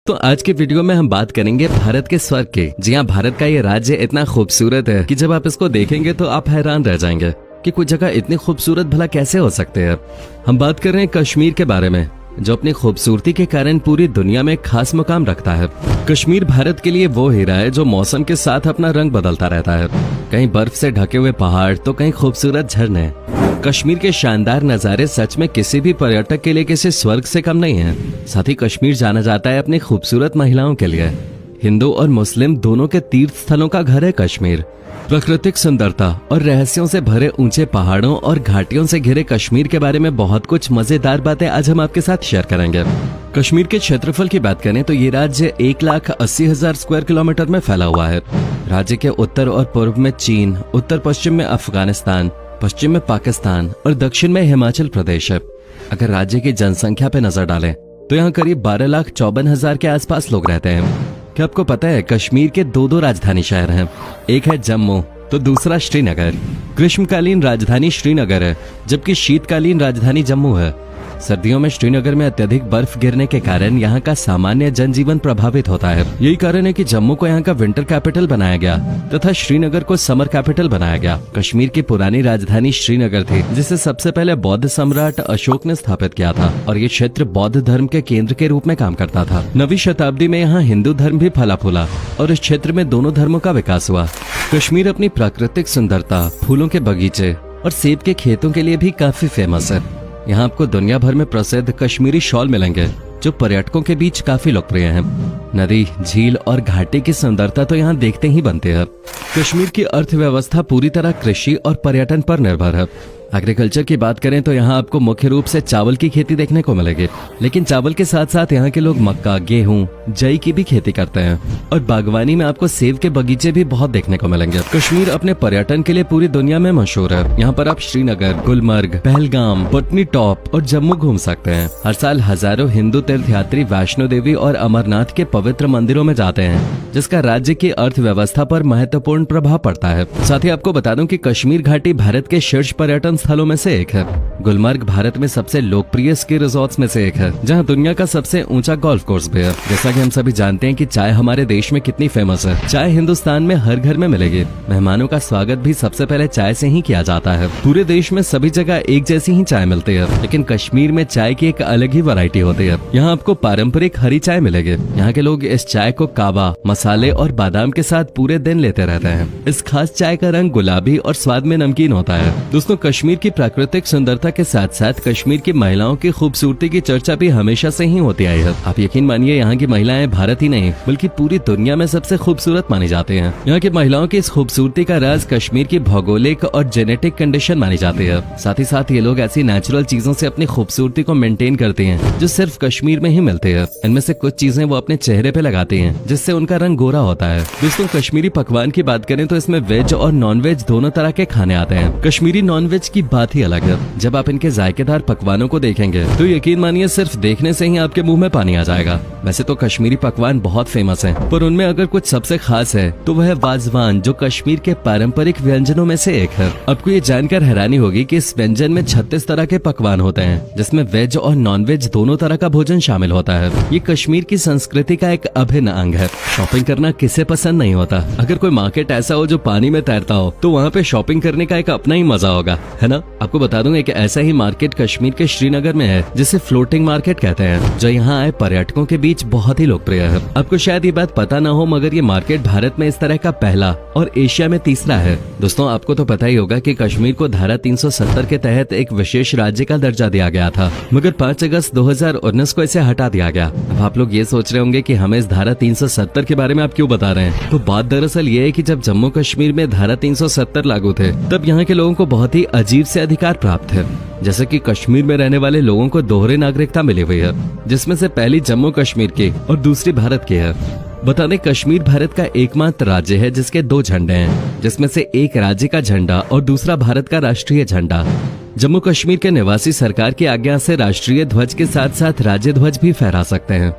तो आज के वीडियो में हम बात करेंगे भारत के स्वर्ग की। जी हाँ, भारत का ये राज्य इतना खूबसूरत है कि जब आप इसको देखेंगे तो आप हैरान रह जाएंगे कि कोई जगह इतनी खूबसूरत भला कैसे हो सकते हैं। हम बात कर रहे हैं कश्मीर के बारे में, जो अपनी खूबसूरती के कारण पूरी दुनिया में खास मुकाम रखता है। कश्मीर भारत के लिए वो हीरा है जो मौसम के साथ अपना रंग बदलता रहता है। कहीं बर्फ से ढके हुए पहाड़ तो कहीं खूबसूरत झरने। कश्मीर के शानदार नज़ारे सच में किसी भी पर्यटक के लिए किसी स्वर्ग से कम नहीं है। साथ ही कश्मीर जाना जाता है अपनी खूबसूरत महिलाओं के लिए। हिंदू और मुस्लिम दोनों के तीर्थ स्थलों का घर है कश्मीर। प्राकृतिक सुंदरता और रहस्यों से भरे ऊंचे पहाड़ों और घाटियों से घिरे कश्मीर के बारे में बहुत कुछ मजेदार बातें आज हम आपके साथ शेयर करेंगे। कश्मीर के क्षेत्रफल की बात करें तो ये राज्य 1,80,000 स्क्वायर किलोमीटर में फैला हुआ है। राज्य के उत्तर और पूर्व में चीन, उत्तर पश्चिम में अफगानिस्तान, पश्चिम में पाकिस्तान और दक्षिण में हिमाचल प्रदेश है। अगर राज्य की जनसंख्या पे नजर डालें तो यहाँ करीब 12,54,000 के आसपास लोग रहते हैं। क्या आपको पता है कश्मीर के दो राजधानी शहर हैं, एक है जम्मू तो दूसरा श्रीनगर। ग्रीष्मकालीन राजधानी श्रीनगर है जबकि शीतकालीन राजधानी जम्मू है। सर्दियों में श्रीनगर में अत्यधिक बर्फ गिरने के कारण यहाँ का सामान्य जनजीवन प्रभावित होता है। यही कारण है कि जम्मू को यहाँ का विंटर कैपिटल बनाया गया तथा श्रीनगर को समर कैपिटल बनाया गया। कश्मीर की पुरानी राजधानी श्रीनगर थी जिसे सबसे पहले बौद्ध सम्राट अशोक ने स्थापित किया था और ये क्षेत्र बौद्ध धर्म के केंद्र के रूप में काम करता था। 9वीं शताब्दी में यहाँ हिंदू धर्म भी फला फूला और इस क्षेत्र में दोनों धर्मों का विकास हुआ। कश्मीर अपनी प्राकृतिक सुंदरता, फूलों के बगीचे और सेब के खेतों के लिए भी काफी फेमस है। यहाँ आपको दुनिया भर में प्रसिद्ध कश्मीरी शॉल मिलेंगे जो पर्यटकों के बीच काफी लोकप्रिय हैं। नदी, झील और घाटी की सुंदरता तो यहाँ देखते ही बनते हैं। कश्मीर की अर्थव्यवस्था पूरी तरह कृषि और पर्यटन पर निर्भर है। एग्रीकल्चर की बात करें तो यहाँ आपको मुख्य रूप से चावल की खेती देखने को मिलेगी, लेकिन चावल के साथ साथ यहाँ के लोग मक्का, गेहूं, जई की भी खेती करते हैं और बागवानी में आपको सेब के बगीचे भी बहुत देखने को मिलेंगे। कश्मीर अपने पर्यटन के लिए पूरी दुनिया में मशहूर है। यहाँ पर आप श्रीनगर, गुलमर्ग, पहलगाम, पटनी टॉप और जम्मू घूम सकते हैं। हर साल हजारों हिंदू तीर्थयात्री वैष्णो देवी और अमरनाथ के पवित्र मंदिरों में जाते हैं, जिसका राज्य की अर्थव्यवस्था पर महत्वपूर्ण प्रभाव पड़ता है। साथ ही आपको बता दूं कि कश्मीर घाटी भारत के शीर्ष पर्यटन स्थलों में से एक है। गुलमर्ग भारत में सबसे लोकप्रिय स्की रिजॉर्ट्स में से एक है, जहां दुनिया का सबसे ऊंचा गोल्फ कोर्स भी है। जैसा कि हम सभी जानते हैं कि चाय हमारे देश में कितनी फेमस है। चाय हिंदुस्तान में हर घर में मिलेगी। मेहमानों का स्वागत भी सबसे पहले चाय से ही किया जाता है। पूरे देश में सभी जगह एक जैसी ही चाय मिलती है, लेकिन कश्मीर में चाय की एक अलग ही वैरायटी होती है। यहाँ आपको पारंपरिक हरी चाय मिलेगी। यहाँ के लोग इस चाय को कावा, मसाले और बादाम के साथ पूरे दिन लेते रहते हैं। इस खास चाय का रंग गुलाबी और स्वाद में नमकीन होता है। दोस्तों, कश्मीर की प्राकृतिक सुंदरता के साथ साथ कश्मीर की महिलाओं की खूबसूरती की चर्चा भी हमेशा से ही होती आई है। आप यकीन मानिए, यहाँ की महिलाएं भारत ही नहीं बल्कि पूरी दुनिया में सबसे खूबसूरत मानी जाती हैं। यहाँ की महिलाओं की इस खूबसूरती का राज कश्मीर की भौगोलिक और जेनेटिक कंडीशन मानी जाती है। साथ ही साथ ये लोग ऐसी नेचुरल चीजों से अपनी खूबसूरती को मेंटेन करती हैं जो सिर्फ कश्मीर में ही मिलती है। इनमें से कुछ चीजें वो अपने चेहरे पे लगाती हैं जिससे उनका रंग गोरा होता है। दोस्तों, कश्मीरी पकवान की बात करें तो इसमें वेज और नॉन वेज दोनों तरह के खाने आते हैं। कश्मीरी नॉन वेज की बात ही अलग है। जब आप इनके जायकेदार पकवानों को देखेंगे तो यकीन मानिए सिर्फ देखने से ही आपके मुंह में पानी आ जाएगा। वैसे तो कश्मीरी पकवान बहुत फेमस हैं, पर उनमें अगर कुछ सबसे खास है तो वह है वाजवान, जो कश्मीर के पारंपरिक व्यंजनों में से एक है। आपको ये जानकर हैरानी होगी कि इस व्यंजन में 36 तरह के पकवान होते हैं, जिसमें वेज और नॉन वेज दोनों तरह का भोजन शामिल होता है। ये कश्मीर की संस्कृति का एक अभिन्न अंग है। शॉपिंग करना किसे पसंद नहीं होता। अगर कोई मार्केट ऐसा हो जो पानी में तैरता हो तो वहाँ पे शॉपिंग करने का एक अपना ही मजा होगा, है ना। आपको बता दूं एक ऐसा ही मार्केट कश्मीर के श्रीनगर में है जिसे फ्लोटिंग मार्केट कहते हैं, जो यहाँ आए पर्यटकों के बीच बहुत ही लोकप्रिय है। आपको शायद ये बात पता न हो, मगर ये मार्केट भारत में इस तरह का पहला और एशिया में तीसरा है। दोस्तों, आपको तो पता ही होगा कि कश्मीर को धारा 370 के तहत एक विशेष राज्य का दर्जा दिया गया था, मगर 5 अगस्त 2019 को इसे हटा दिया गया। अब आप लोग ये सोच रहे होंगे कि हमें इस धारा 370 के बारे में आप क्यों बता रहे हैं। तो बात दरअसल ये है कि जब जम्मू कश्मीर में धारा 370 लागू थे तब यहाँ के लोगों को बहुत ही अजीब से अधिकार प्राप्त है। जैसे कि कश्मीर में रहने वाले लोगों को दोहरे नागरिकता मिली हुई है, जिसमें से पहली जम्मू कश्मीर की और दूसरी भारत की है। बता दें, कश्मीर भारत का एकमात्र राज्य है जिसके 2 झंडे हैं, जिसमें से एक राज्य का झंडा और दूसरा भारत का राष्ट्रीय झंडा। जम्मू कश्मीर के निवासी सरकार की आज्ञा से राष्ट्रीय ध्वज के साथ साथ राज्य ध्वज भी फहरा सकते हैं।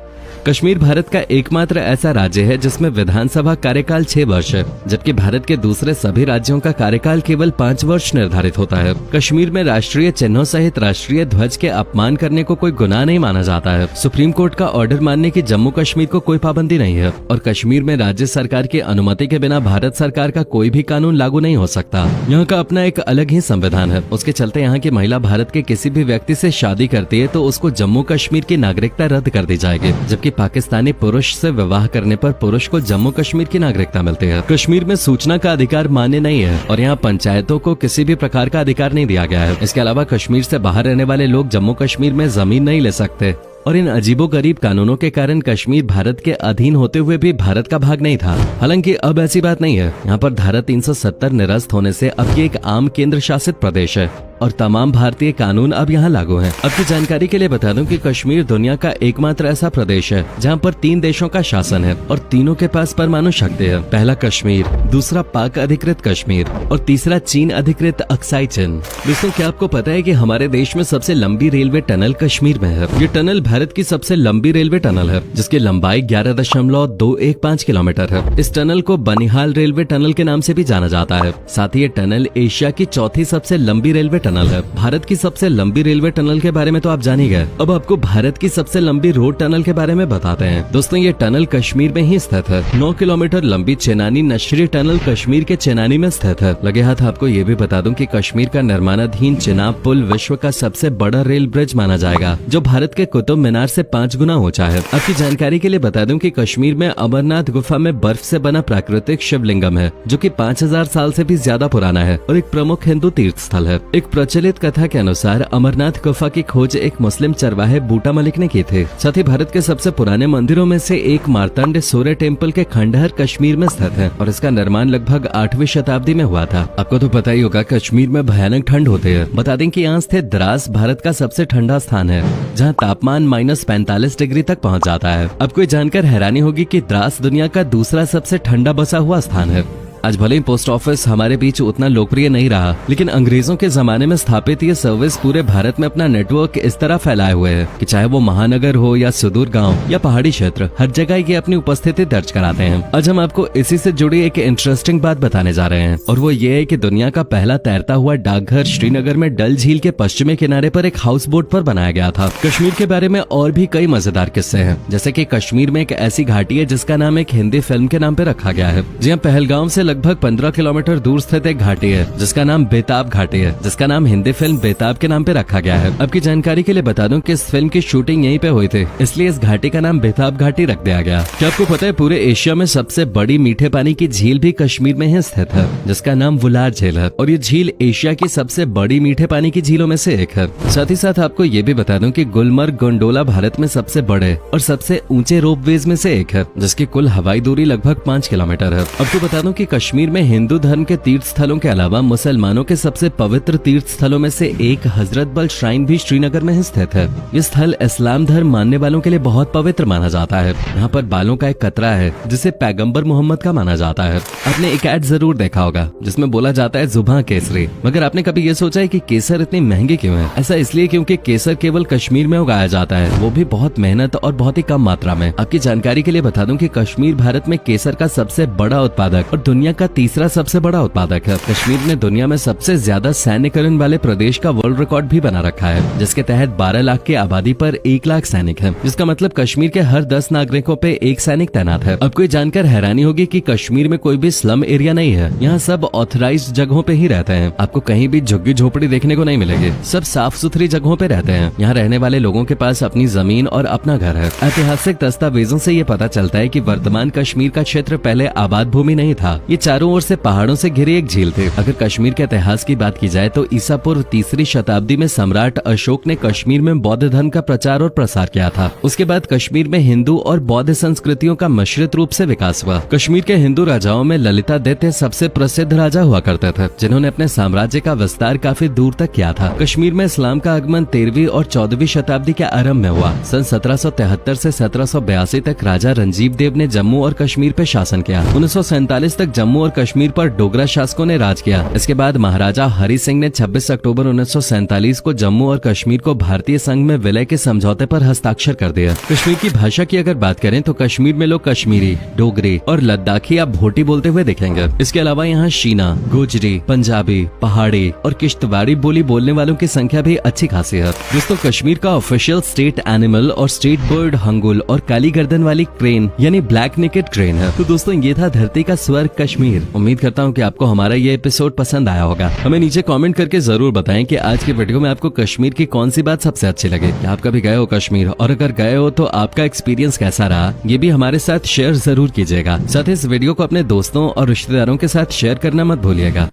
कश्मीर भारत का एकमात्र ऐसा राज्य है जिसमें विधानसभा कार्यकाल 6 वर्ष है, जबकि भारत के दूसरे सभी राज्यों का कार्यकाल केवल 5 वर्ष निर्धारित होता है। कश्मीर में राष्ट्रीय चिन्हों सहित राष्ट्रीय ध्वज के अपमान करने को कोई गुनाह नहीं माना जाता है। सुप्रीम कोर्ट का ऑर्डर मानने की जम्मू कश्मीर को कोई पाबंदी नहीं है और कश्मीर में राज्य सरकार की अनुमति के बिना भारत सरकार का कोई भी कानून लागू नहीं हो सकता। यहाँ का अपना एक अलग ही संविधान है। उसके चलते यहाँ की महिला भारत के किसी भी व्यक्ति से शादी करती है तो उसको जम्मू कश्मीर की नागरिकता रद्द कर दी जाएगी, जबकि पाकिस्तानी पुरुष से विवाह करने पर पुरुष को जम्मू कश्मीर की नागरिकता मिलती है। कश्मीर में सूचना का अधिकार मान्य नहीं है और यहाँ पंचायतों को किसी भी प्रकार का अधिकार नहीं दिया गया है। इसके अलावा कश्मीर से बाहर रहने वाले लोग जम्मू कश्मीर में जमीन नहीं ले सकते और इन अजीबोगरीब कानूनों के कारण कश्मीर भारत के अधीन होते हुए भी भारत का भाग नहीं था। हालांकि अब ऐसी बात नहीं है। यहाँ पर धारा 370 निरस्त होने से अब ये एक आम केंद्र शासित प्रदेश है और तमाम भारतीय कानून अब यहाँ लागू हैं। अब की जानकारी के लिए बता दूं कि कश्मीर दुनिया का एकमात्र ऐसा प्रदेश है जहाँ पर 3 देशों का शासन है और तीनों के पास परमाणु शक्ति है। पहला कश्मीर, दूसरा पाक अधिकृत कश्मीर और तीसरा चीन अधिकृत अक्साई चिन। दोस्तों, क्या आपको पता है कि हमारे देश में सबसे लंबी रेलवे टनल कश्मीर में है। ये टनल भारत की सबसे लंबी रेलवे टनल है जिसकी लंबाई 11.215 किलोमीटर है। इस टनल को बनिहाल रेलवे टनल के नाम से भी जाना जाता है। साथ ही ये टनल एशिया की चौथी सबसे लंबी रेलवे टनल है। भारत की सबसे लंबी रेलवे टनल के बारे में तो आप जान ही गए। अब आपको भारत की सबसे लंबी रोड टनल के बारे में बताते हैं। दोस्तों, ये टनल कश्मीर में ही स्थित है। 9 किलोमीटर लंबी चेनानी नशरी टनल कश्मीर के चेनानी में स्थित है। लगे हाथ आपको ये भी बता दूं कि कश्मीर का निर्माणाधीन चिनाब पुल विश्व का सबसे बड़ा रेल ब्रिज माना जाएगा, जो भारत के कुतुब मीनार से 5 गुना ऊंचा है। आपकी जानकारी के लिए बता दूं कि कश्मीर में अमरनाथ गुफा में बर्फ से बना प्राकृतिक शिवलिंगम है, जो कि 5000 साल से भी ज्यादा पुराना है और एक प्रमुख हिंदू तीर्थ स्थल है। एक प्रचलित कथा के अनुसार अमरनाथ गुफा की खोज एक मुस्लिम चरवाहे बूटा मलिक ने की थी। साथ ही भारत के सबसे पुराने मंदिरों में से एक मार्तंड सूर्य टेम्पल के खंडहर कश्मीर में स्थित है और इसका निर्माण लगभग 8वीं शताब्दी में हुआ था। आपको तो पता ही होगा कश्मीर में भयानक ठंड होती है। बता दें कि यहाँ स्थित द्रास भारत का सबसे ठंडा स्थान है, जहाँ तापमान -45 डिग्री तक पहुँच जाता है। आपको ये जानकर हैरानी होगी कि द्रास दुनिया का दूसरा सबसे ठंडा बसा हुआ स्थान है। आज भले ही पोस्ट ऑफिस हमारे बीच उतना लोकप्रिय नहीं रहा, लेकिन अंग्रेजों के जमाने में स्थापित ये सर्विस पूरे भारत में अपना नेटवर्क इस तरह फैलाए हुए है कि चाहे वो महानगर हो या सुदूर गांव या पहाड़ी क्षेत्र, हर जगह ये अपनी उपस्थिति दर्ज कराते हैं। आज हम आपको इसी से जुड़ी एक इंटरेस्टिंग बात बताने जा रहे हैं और वो ये है कि दुनिया का पहला तैरता हुआ डाकघर श्रीनगर में डल झील के पश्चिमी किनारे पर एक हाउस बोट पर बनाया गया था। कश्मीर के बारे में और भी कई मजेदार किस्से हैं, जैसे कि कश्मीर में एक ऐसी घाटी है जिसका नाम एक हिंदी फिल्म के नाम पे रखा गया है। जी हाँ, पहलगाम से लगभग 15 किलोमीटर दूर स्थित एक घाटी है जिसका नाम बेताब घाटी है, जिसका नाम हिंदी फिल्म बेताब के नाम पे रखा गया है। आपकी जानकारी के लिए बता दूं कि इस फिल्म की शूटिंग यहीं पे हुई थी, इसलिए इस घाटी का नाम बेताब घाटी रख दिया गया। क्या आपको पता है पूरे एशिया में सबसे बड़ी मीठे पानी की झील भी कश्मीर में ही स्थित है, जिसका नाम वुलार झील है और ये झील एशिया की सबसे बड़ी मीठे पानी की झीलों में से एक है। साथ ही साथ आपको ये भी बता दूं कि गुलमर्ग गोंडोला भारत में सबसे बड़े और सबसे ऊंचे रोपवेज में से एक है, जिसकी कुल हवाई दूरी लगभग 5 किलोमीटर है। आपको बता दूं कि कश्मीर में हिंदू धर्म के तीर्थ स्थलों के अलावा मुसलमानों के सबसे पवित्र तीर्थ स्थलों में से एक हजरत बल श्राइन भी श्रीनगर में ही स्थित है। ये स्थल इस्लाम धर्म मानने वालों के लिए बहुत पवित्र माना जाता है। यहाँ पर बालों का एक कतरा है जिसे पैगंबर मोहम्मद का माना जाता है। आपने एक ऐड जरूर देखा होगा जिसमें बोला जाता है जुबां केसरी, मगर आपने कभी ये सोचा है कि केसर इतनी महंगे क्यों है? ऐसा इसलिए क्योंकि केसर केवल कश्मीर में उगाया जाता है, वो भी बहुत मेहनत और बहुत ही कम मात्रा में। आपकी जानकारी के लिए बता दूं कि कश्मीर भारत में केसर का सबसे बड़ा उत्पादक और दुनिया का तीसरा सबसे बड़ा उत्पादक है। कश्मीर ने दुनिया में सबसे ज्यादा सैन्यकरण वाले प्रदेश का वर्ल्ड रिकॉर्ड भी बना रखा है, जिसके तहत 12 लाख की आबादी पर 1 लाख सैनिक है, जिसका मतलब कश्मीर के हर 10 नागरिकों पे एक सैनिक तैनात है। आपको ये जानकर हैरानी होगी कि कश्मीर में कोई भी स्लम एरिया नहीं है। यहाँ सब ऑथराइज्ड जगहों पे ही रहते हैं। आपको कहीं भी झुग्गी झोपड़ी देखने को नहीं मिलेगी। सब साफ सुथरी जगहों पे रहते हैं। यहाँ रहने वाले लोगों के पास अपनी जमीन और अपना घर है। ऐतिहासिक दस्तावेजों से ये पता चलता है कि वर्तमान कश्मीर का क्षेत्र पहले आबाद भूमि नहीं था। ये चारों ओर से पहाड़ों से घिरी एक झील थी। अगर कश्मीर के इतिहास की बात की जाए तो ईसा पूर्व 3री शताब्दी में सम्राट अशोक ने कश्मीर में बौद्ध धर्म का प्रचार और प्रसार किया था। उसके बाद कश्मीर में हिंदू और बौद्ध संस्कृतियों का मिश्रित रूप से विकास हुआ। कश्मीर के हिंदू राजाओं में ललितादित्य सबसे प्रसिद्ध राजा हुआ करते थे, जिन्होंने अपने साम्राज्य का विस्तार काफी दूर तक किया था। कश्मीर में इस्लाम का आगमन 13वीं और 14वीं शताब्दी के आरंभ में हुआ। सन 1773 से 1782 तक राजा रंजीव देव ने जम्मू और कश्मीर पे शासन किया। 1947 तक जम्मू जम्मू और कश्मीर पर डोगरा शासकों ने राज किया। इसके बाद महाराजा हरि सिंह ने 26 अक्टूबर 1947 को जम्मू और कश्मीर को भारतीय संघ में विलय के समझौते पर हस्ताक्षर कर दिया। कश्मीर की भाषा की अगर बात करें तो कश्मीर में लोग कश्मीरी, डोगरी और लद्दाखी या भोटी बोलते हुए दिखेंगे। इसके अलावा यहाँ शीना, गोजरी, पंजाबी, पहाड़ी और किश्तवाड़ी बोली बोलने वालों की संख्या भी अच्छी खासी है। दोस्तों, कश्मीर का ऑफिशियल स्टेट एनिमल और स्टेट बर्ड हंगुल और काली गर्दन वाली क्रेन यानी ब्लैक नेकेड क्रेन है। तो दोस्तों, ये था धरती का स्वर्ग कश्मीर। उम्मीद करता हूँ कि आपको हमारा ये एपिसोड पसंद आया होगा। हमें नीचे कमेंट करके जरूर बताएं कि आज के वीडियो में आपको कश्मीर की कौन सी बात सबसे अच्छी लगी। क्या आप कभी गए हो कश्मीर, और अगर गए हो तो आपका एक्सपीरियंस कैसा रहा, ये भी हमारे साथ शेयर जरूर कीजिएगा। साथ ही इस वीडियो को अपने दोस्तों और रिश्तेदारों के साथ शेयर करना मत भूलिएगा।